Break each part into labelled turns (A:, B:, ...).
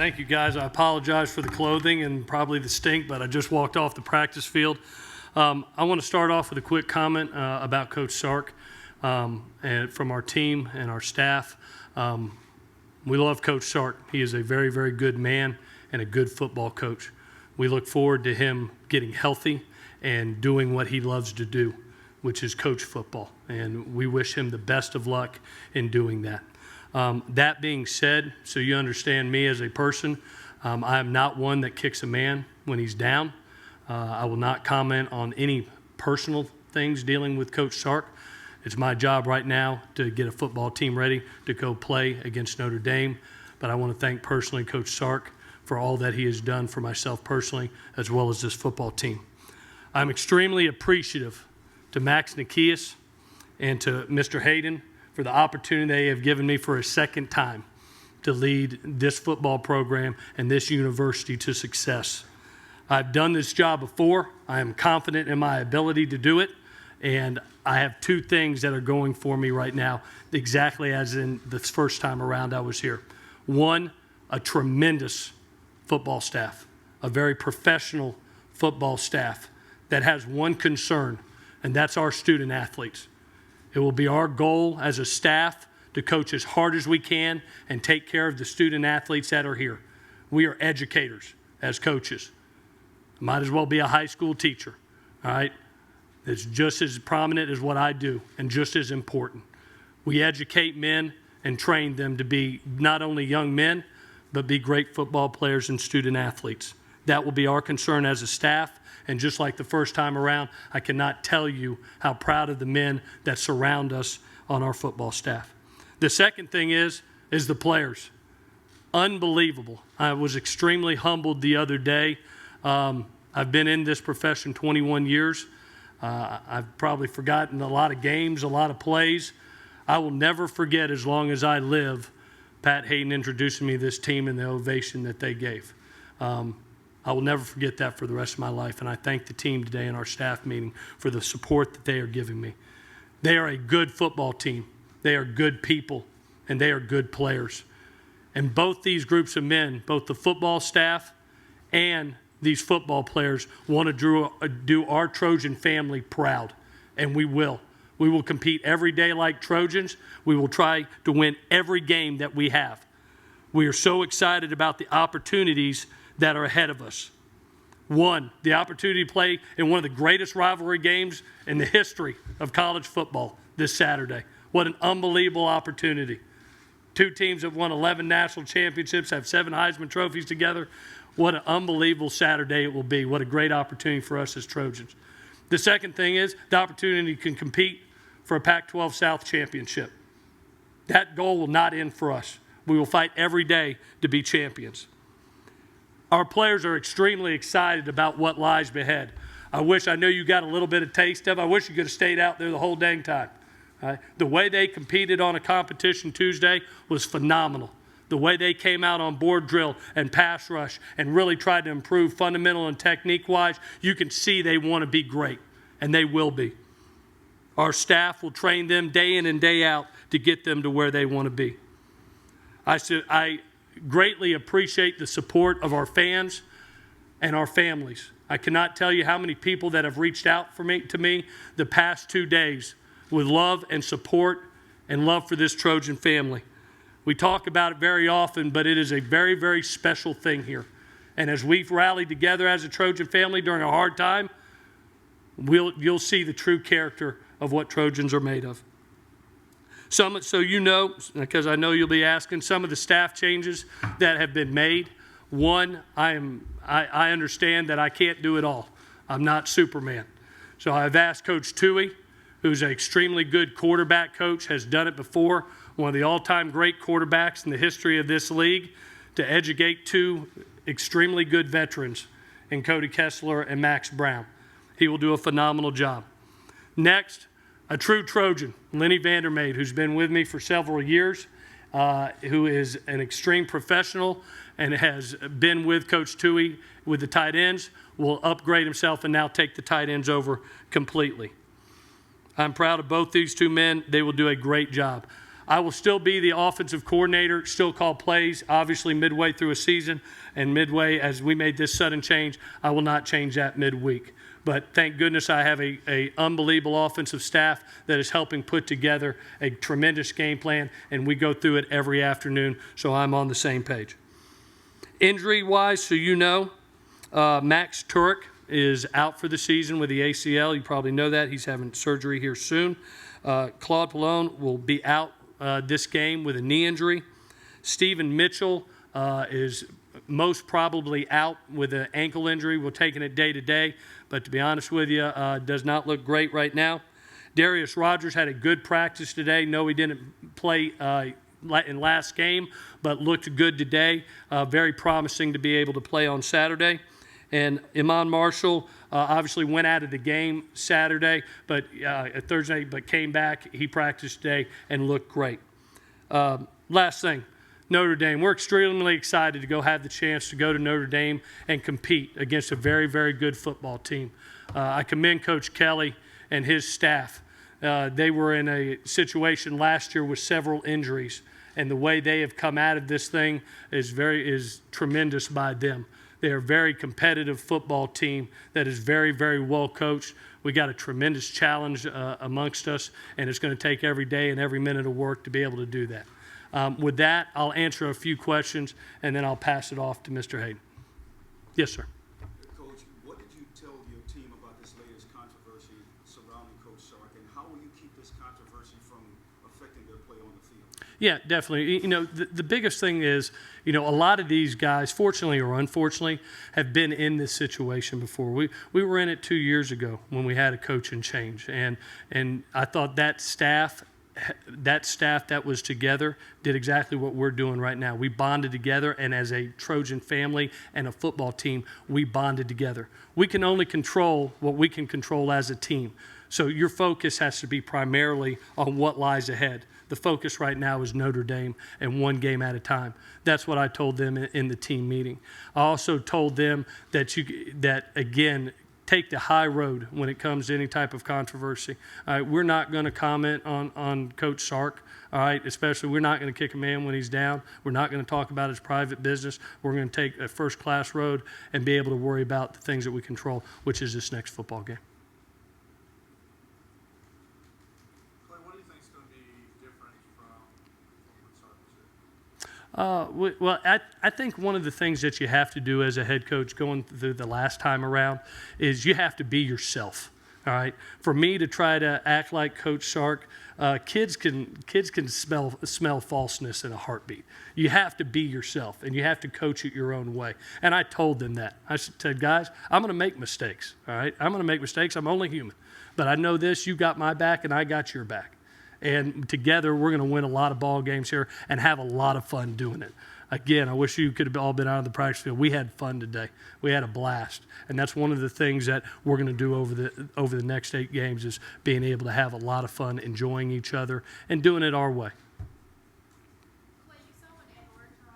A: Thank you, guys. I apologize for the clothing and probably the stink, but I just walked off the practice field. I want to start off with a quick comment about Coach Sark and from our team and our staff. We love Coach Sark. He is a very, very good man and a good football coach. We look forward to him getting healthy and doing what he loves to do, which is coach football. And we wish him the best of luck in doing that. That being said, so you understand me as a person, I am not one that kicks a man when he's down. I will not comment on any personal things dealing with Coach Sark. It's my job right now to get a football team ready to go play against Notre Dame. But I want to thank personally Coach Sark for all that he has done for myself personally, as well as this football team. I'm extremely appreciative to Max Nikias and to Mr. Hayden for the opportunity they have given me for a second time to lead this football program and this university to success. I've done this job before. I am confident in my ability to do it, and I have two things that are going for me right now, exactly as in the first time around I was here. One, a tremendous football staff, a very professional football staff that has one concern, and that's our student athletes. It will be our goal as a staff to coach as hard as we can and take care of the student athletes that are here. We are educators as coaches. Might as well be a high school teacher, all right? It's just as prominent as what I do and just as important. We educate men and train them to be not only young men, but be great football players and student athletes. That will be our concern as a staff. And just like the first time around, I cannot tell you how proud of the men that surround us on our football staff. The second thing is the players. Unbelievable. I was extremely humbled the other day. I've been in this profession 21 years. I've probably forgotten a lot of games, a lot of plays. I will never forget, as long as I live, Pat Hayden introducing me to this team and the ovation that they gave. I will never forget that for the rest of my life, and I thank the team today in our staff meeting for the support that they are giving me. They are a good football team. They are good people, and they are good players. And both these groups of men, both the football staff and these football players, want to do our Trojan family proud, and we will. We will compete every day like Trojans. We will try to win every game that we have. We are so excited about the opportunities that are ahead of us. One, the opportunity to play in one of the greatest rivalry games in the history of college football this Saturday. What an unbelievable opportunity. Two teams have won 11 national championships, have 7 Heisman trophies together. What an unbelievable Saturday it will be. What a great opportunity for us as Trojans. The second thing is the opportunity to compete for a Pac-12 South championship. That goal will not end for us. We will fight every day to be champions. Our players are extremely excited about what lies ahead. I know you got a little bit of taste of it. I wish you could have stayed out there the whole dang time. The way they competed on a competition Tuesday was phenomenal. The way they came out on board drill and pass rush and really tried to improve fundamental and technique-wise, you can see they want to be great, and they will be. Our staff will train them day in and day out to get them to where they want to be. I greatly appreciate the support of our fans and our families. I cannot tell you how many people that have reached out to me the past 2 days with love and support and love for this Trojan family. We talk about it very often, but it is a very, very special thing here. And as we've rallied together as a Trojan family during a hard time, you'll see the true character of what Trojans are made of. So you know, because I know you'll be asking, some of the staff changes that have been made. One, I understand that I can't do it all. I'm not Superman. So I've asked Coach Tui, who's an extremely good quarterback coach, has done it before, one of the all-time great quarterbacks in the history of this league, to educate 2 extremely good veterans in Cody Kessler and Max Brown. He will do a phenomenal job. Next, a true Trojan, Lenny Vandermaid, who's been with me for several years, who is an extreme professional and has been with Coach Tui with the tight ends, will upgrade himself and now take the tight ends over completely. I'm proud of both these 2 men. They will do a great job. I will still be the offensive coordinator, still call plays, obviously midway through a season and midway as we made this sudden change. I will not change that midweek. But thank goodness I have a unbelievable offensive staff that is helping put together a tremendous game plan, and we go through it every afternoon, so I'm on the same page. Injury-wise, so you know, Max Turek is out for the season with the ACL. You probably know that. He's having surgery here soon. Claude Pallone will be out this game with a knee injury. Stephen Mitchell is most probably out with an ankle injury. We're taking it day to day, but to be honest with you, does not look great right now. Darius Rogers had a good practice today. No, he didn't play in last game, but looked good today. Very promising to be able to play on Saturday. And Iman Marshall obviously went out of the game Saturday, but Thursday, but came back. He practiced today and looked great. Last thing, Notre Dame. We're extremely excited to go have the chance to go to Notre Dame and compete against a very, very good football team. I commend Coach Kelly and his staff. They were in a situation last year with several injuries, and the way they have come out of this thing is tremendous by them. They are a very competitive football team that is very, very well coached. We got a tremendous challenge amongst us, and it's going to take every day and every minute of work to be able to do that. With that, I'll answer a few questions, and then I'll pass it off to Mr. Hayden. Yes, sir.
B: Coach, what did you tell your team about this latest controversy surrounding Coach Sark, and how will you keep this controversy from affecting their play on the field?
A: Yeah, definitely. You know, the biggest thing is, you know, a lot of these guys, fortunately or unfortunately, have been in this situation before. We were in it 2 years ago when we had a coaching change, and I thought that staff that was together did exactly what we're doing right now. We bonded together, and as a Trojan family and a football team, we bonded together. We can only control what we can control as a team. So your focus has to be primarily on what lies ahead. The focus right now is Notre Dame and one game at a time. That's what I told them in the team meeting. I also told them that again, take the high road when it comes to any type of controversy. All right, we're not going to comment on Coach Sark. All right, especially we're not going to kick a man when he's down. We're not going to talk about his private business. We're going to take a first-class road and be able to worry about the things that we control, which is this next football game. Well, I think one of the things that you have to do as a head coach going through the last time around is you have to be yourself. All right. For me to try to act like Coach Sark, kids can smell falseness in a heartbeat. You have to be yourself, and you have to coach it your own way. And I told them that. I said, guys, I'm going to make mistakes. All right. I'm going to make mistakes. I'm only human. But I know this. You got my back, and I got your back. And together, we're going to win a lot of ball games here and have a lot of fun doing it. Again, I wish you could have all been out of the practice field. We had fun today. We had a blast. And that's one of the things that we're going to do over the next 8 games is being able to have a lot of fun, enjoying each other, and doing it our way.
C: Well, you saw what Ed Orgeron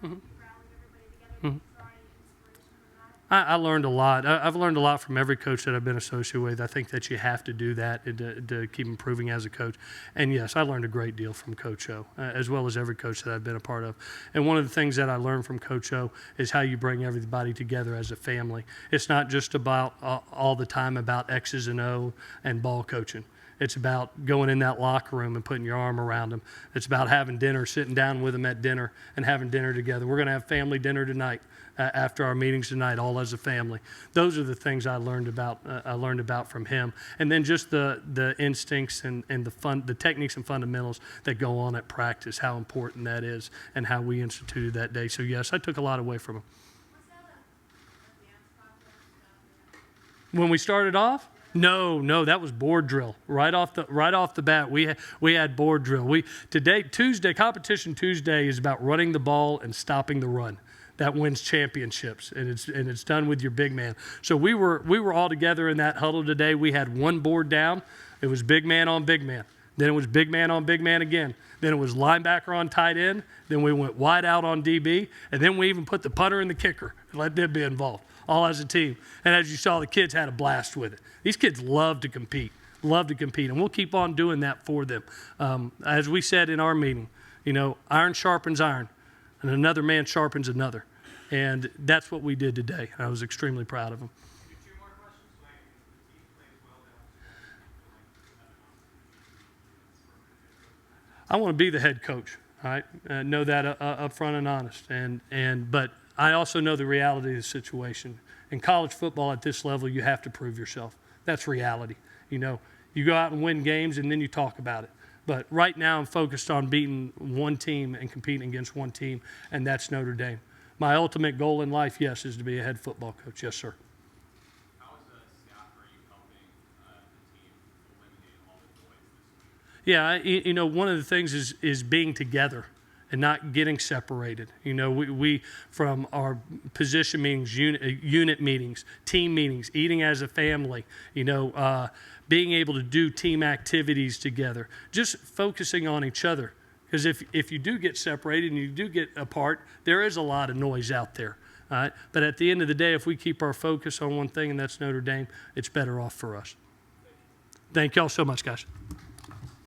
C: was here. You rallied everybody together.
A: Mm-hmm.
C: Draw any inspiration from that?
A: I learned a lot. I've learned a lot from every coach that I've been associated with. I think that you have to do that to keep improving as a coach. And yes, I learned a great deal from Coach O, as well as every coach that I've been a part of. And one of the things that I learned from Coach O is how you bring everybody together as a family. It's not just about all the time about X's and O and ball coaching. It's about going in that locker room and putting your arm around them. It's about having dinner, sitting down with them at dinner and having dinner together. We're going to have family dinner tonight after our meetings tonight, all as a family. Those are the things I learned about from him. And then just the instincts and the techniques and fundamentals that go on at practice, how important that is and how we instituted that day. So, yes, I took a lot away from him.
C: Was that a dance contest?
A: When we started off? No, that was board drill. Right off the bat, we had board drill. Competition Tuesday is about running the ball and stopping the run. That wins championships, and it's done with your big man. So we were all together in that huddle today. We had one board down. It was big man on big man. Then it was big man on big man again. Then it was linebacker on tight end. Then we went wide out on DB, and then we even put the punter and the kicker and let them be involved, all as a team. And as you saw, the kids had a blast with it. These kids love to compete, love to compete, and we'll keep on doing that for them. As we said in our meeting, iron sharpens iron, and another man sharpens another. And that's what we did today. I was extremely proud of them.
D: Two more questions. The team plays well downstairs.
A: I want to be the head coach. All right, know that up front and honest. But I also know the reality of the situation. In college football at this level, you have to prove yourself. That's reality. You go out and win games, and then you talk about it. But right now, I'm focused on beating one team and competing against one team, and that's Notre Dame. My ultimate goal in life, yes, is to be a head football coach. Yes, sir.
D: How as a staff are you helping the team eliminate all the noise this week?
A: Yeah, one of the things is being together and not getting separated. We from our position meetings, unit meetings, team meetings, eating as a family, being able to do team activities together, just focusing on each other. Because if you do get separated and you do get apart, there is a lot of noise out there. All right? But at the end of the day, if we keep our focus on one thing, and that's Notre Dame, it's better off for us. Thank y'all so much, guys.